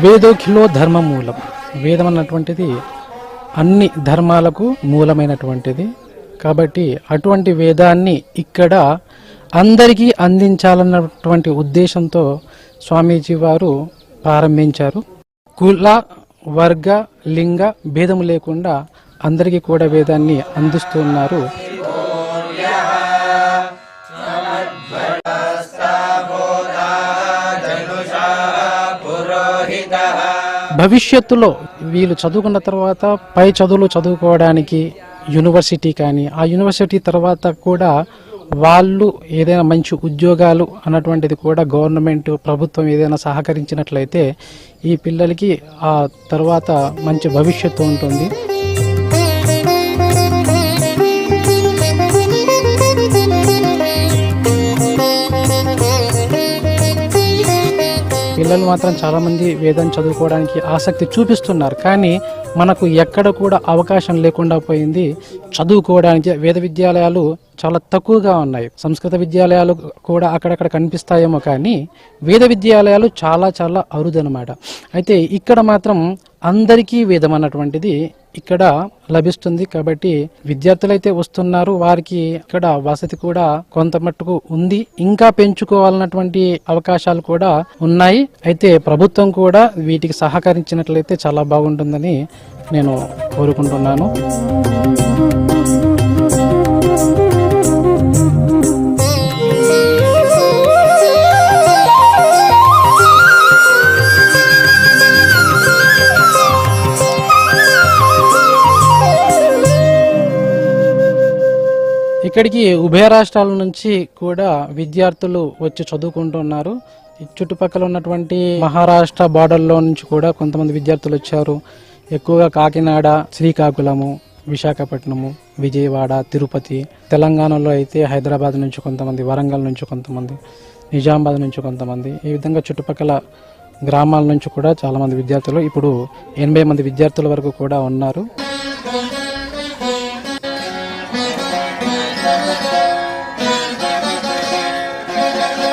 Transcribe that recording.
వేదోఖిలో ధర్మ మూలం. వేదం అన్నటువంటిది అన్ని ధర్మాలకు మూలమైనటువంటిది. కాబట్టి అటువంటి వేదాన్ని ఇక్కడ అందరికీ అందించాలన్నటువంటి ఉద్దేశంతో స్వామీజీ వారు ప్రారంభించారు. కుల వర్గ లింగ భేదం లేకుండా అందరికీ కూడా వేదాన్ని అందిస్తున్నారు. భవిష్యత్తులో వీళ్ళు చదువుకున్న తర్వాత పై చదువులు చదువుకోవడానికి యూనివర్సిటీ కానీ, ఆ యూనివర్సిటీ తర్వాత కూడా వాళ్ళు ఏదైనా మంచి ఉద్యోగాలు అన్నటువంటిది కూడా గవర్నమెంట్ ప్రభుత్వం ఏదైనా సహకరించినట్లయితే ఈ పిల్లలకి ఆ తర్వాత మంచి భవిష్యత్తు ఉంటుంది. పిల్లలు మాత్రం చాలామంది వేదం చదువుకోవడానికి ఆసక్తి చూపిస్తున్నారు. కానీ మనకు ఎక్కడ కూడా అవకాశం లేకుండా పోయింది చదువుకోవడానికి. వేద విద్యాలయాలు చాలా తక్కువగా ఉన్నాయి. సంస్కృత విద్యాలయాలు కూడా అక్కడక్కడ కనిపిస్తాయేమో, కానీ వేద విద్యాలయాలు చాలా చాలా అరుదనమాట. అయితే ఇక్కడ మాత్రం అందరికీ వేదం అన్నటువంటిది ఇక్కడ లభిస్తుంది. కాబట్టి విద్యార్థులైతే వస్తున్నారు, వారికి ఇక్కడ వసతి కూడా కొంత మట్టుకు ఉంది. ఇంకా పెంచుకోవాలన్నటువంటి అవకాశాలు కూడా ఉన్నాయి. అయితే ప్రభుత్వం కూడా వీటికి సహకరించినట్లయితే చాలా బాగుంటుందని నేను కోరుకుంటున్నాను. ఇక్కడికి ఉభయ రాష్ట్రాల నుంచి కూడా విద్యార్థులు వచ్చి చదువుకుంటున్నారు. చుట్టుపక్కల ఉన్నటువంటి మహారాష్ట్ర బార్డర్లో నుంచి కూడా కొంతమంది విద్యార్థులు వచ్చారు. ఎక్కువగా కాకినాడ, శ్రీకాకుళము, విశాఖపట్నము, విజయవాడ, తిరుపతి, తెలంగాణలో అయితే హైదరాబాద్ నుంచి కొంతమంది, వరంగల్ నుంచి కొంతమంది, నిజామాబాద్ నుంచి కొంతమంది, ఈ విధంగా చుట్టుపక్కల గ్రామాల నుంచి కూడా చాలామంది విద్యార్థులు, ఇప్పుడు 80 మంది విద్యార్థుల వరకు కూడా ఉన్నారు.